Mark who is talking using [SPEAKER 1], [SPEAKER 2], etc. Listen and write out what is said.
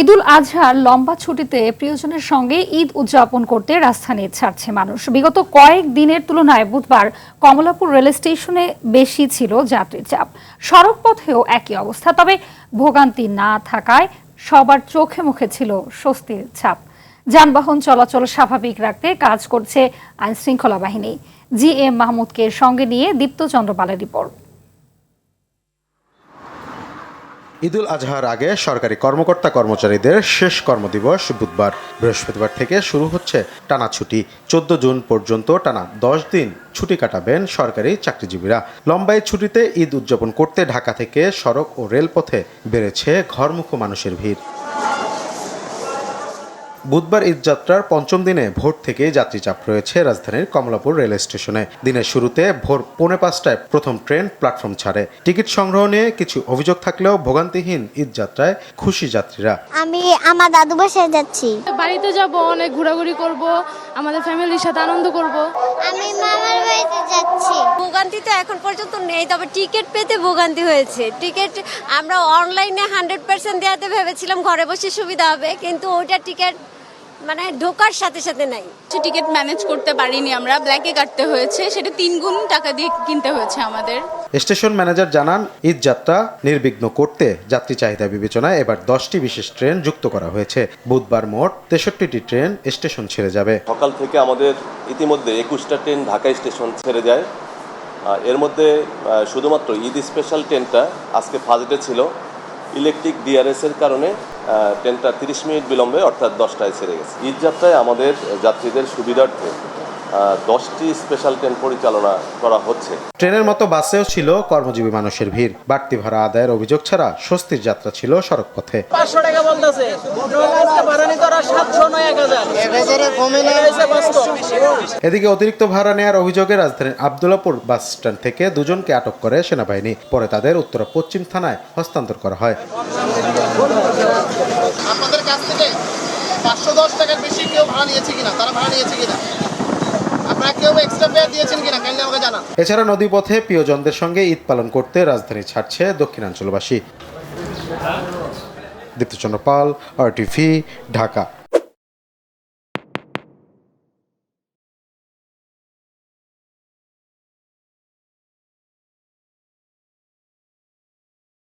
[SPEAKER 1] ঈদুল আজহার লম্বা ছুটিতে প্রিয়জনের সঙ্গে ঈদ উদযাপন করতে রাজধানী ছাড়ছে মানুষ। বিগত কয়েক দিনের তুলনায় বুধবার কমলাপুর রেল স্টেশনে বেশি ছিল যাত্রীর চাপ। সড়ক পথেও একই অবস্থা, তবে ভোগান্তি না থাকায় সবার চোখে মুখে ছিল স্বস্তির ছাপ। যানবাহন চলাচল স্বাভাবিক রাখতে কাজ করছে আইন শৃঙ্খলা বাহিনী। জি এম মাহমুদকে সঙ্গে নিয়ে দীপ্ত চন্দ্র পালের রিপোর্ট।
[SPEAKER 2] ঈদুল আজহার আগে সরকারি কর্মকর্তা কর্মচারীদের শেষ কর্মদিবস বুধবার। বৃহস্পতিবার থেকে শুরু হচ্ছে টানা ছুটি। 14 জুন পর্যন্ত টানা 10 দিন ছুটি কাটাবেন সরকারি চাকরিজীবীরা। লম্বা এই ছুটিতে ঈদ উদযাপন করতে ঢাকা থেকে সড়ক ও রেলপথে বেড়েছে ঘরমুখো মানুষের ভিড়। বুধবার ঈদযাত্রার পঞ্চম দিনে ভোর থেকেই যাত্রী চাপ রয়েছে রাজধানীর কমলাপুর রেল স্টেশনে। দিনের শুরুতে ভোর 4:45টায় প্রথম ট্রেন প্ল্যাটফর্ম ছাড়ে। টিকিট সংগ্রহ নিয়ে কিছু অভিযোগ থাকলেও ভোগান্তিহীন ঈদযাত্রায় খুশি যাত্রীরা।
[SPEAKER 3] আমি আমার দাদু বাসায় যাচ্ছি।
[SPEAKER 4] বাড়িতে যাব, অনেক ঘোরাঘুরি করব, আমাদের ফ্যামিলির সাথে আনন্দ করব।
[SPEAKER 3] আমি মামার বাড়িতে যাচ্ছি।
[SPEAKER 5] ভোগান্তি তো এখন পর্যন্ত নেই, তবে টিকিট পেতে ভোগান্তি হয়েছে। টিকিট আমরা অনলাইনে 100% দেওয়াতে ভেবেছিলাম ঘরে বসে সুবিধা হবে, কিন্তু ওইটা টিকিট মানে ঢোকার সাথে সাথে নাই।
[SPEAKER 4] টিকিট ম্যানেজ করতে পারিনি, আমরা ব্ল্যাকে কাটতে হয়েছে, সেটা 3 গুণ টাকা দিয়ে কিনতে হয়েছে আমাদের।
[SPEAKER 2] স্টেশন ম্যানেজার জানান, ঈদযাত্রা নির্বিঘ্ন করতে যাত্রী চাহিদা বিবেচনায় এবার 10টি বিশেষ ট্রেন যুক্ত করা হয়েছে। বুধবার মোট 63টি ট্রেন স্টেশন ছেড়ে যাবে।
[SPEAKER 6] সকাল থেকে আমাদের ইতিমধ্যে 21টা ট্রেন ঢাকা স্টেশন ছেড়ে যায়। এর মধ্যে শুধুমাত্র ঈদ স্পেশাল ট্রেনটা আজকে ফার্স্ট ডে ছিল। ইলেকট্রিক ডিআরএস এর কারণে ট্রেনটা 30 মিনিট বিলম্বে অর্থাৎ 10টায় ছেড়ে গেছে। ঈদযাত্রায় আমাদের যাত্রীদের সুবিধার্থে 10টি স্পেশাল ট্রেন পরিচালনা করা হচ্ছে।
[SPEAKER 2] ট্রেনের মতো বাসেও ছিল কর্মজীবী মানুষের ভিড়। বাড়তি ভাড়া আদায়ের অভিযোগ ছাড়া স্বস্তির যাত্রা ছিল সড়ক পথে।
[SPEAKER 7] 500 টাকা বলতেছে, ভাড়া নিতে ওরা 700 না 1000।
[SPEAKER 2] এদিকে অতিরিক্ত ভাড়া নেওয়ার অভিযোগে রাজধানীর আব্দুল্লাহপুর বাস স্ট্যান্ড থেকে দুজনকে আটক করে সেনাবাহিনী। পরে তাদের উত্তরা পশ্চিম থানায় হস্তান্তর করা হয়।
[SPEAKER 8] আপনাদের কাছ থেকে 510 টাকার বেশি কেউ ভাড়া নিয়েছে কিনা, তারা ভাড়া নিয়েছে কিনা, আপনারা কেউ এক্সট্রা পেয়ার দিয়েছেন কিনা, কাইন্ডলি আমাকে জানান।
[SPEAKER 2] এছাড়া নদীপথে প্রিয়জনদের সঙ্গে ঈদ পালন করতে রাজধানী ছাড়ছে দক্ষিণাঞ্চলবাসী। দীপ্ত চন্দ্র পাল, RTV, ঢাকা।